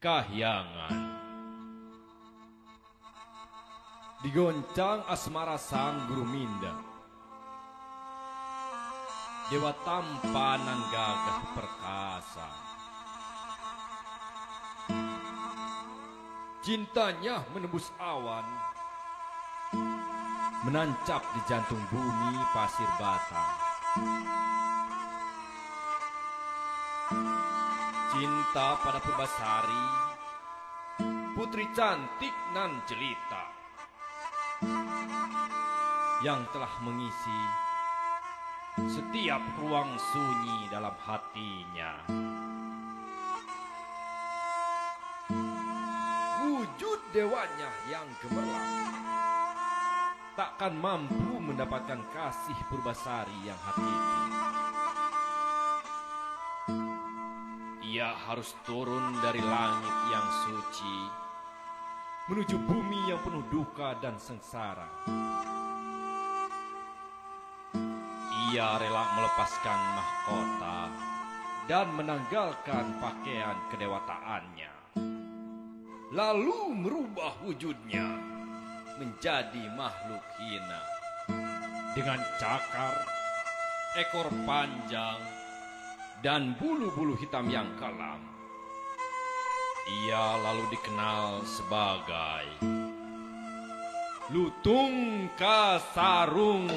Kahyangan. Digoncang asmara sang guru Minda, dewa tampanan gagah perkasa. Cintanya menembus awan, menancap di jantung bumi pasir bata. Cinta pada Purbasari, putri cantik nan jelita, yang telah mengisi setiap ruang sunyi dalam hatinya. Wujud dewanya yang gemerlap takkan mampu mendapatkan kasih Purbasari yang hakiki. Ia harus turun dari langit yang suci menuju bumi yang penuh duka dan sengsara. Ia rela melepaskan mahkota dan menanggalkan pakaian kedewataannya, lalu merubah wujudnya menjadi makhluk hina dengan cakar, ekor panjang, dan bulu-bulu hitam yang kelam. Ia lalu dikenal sebagai Lutung Kasarung.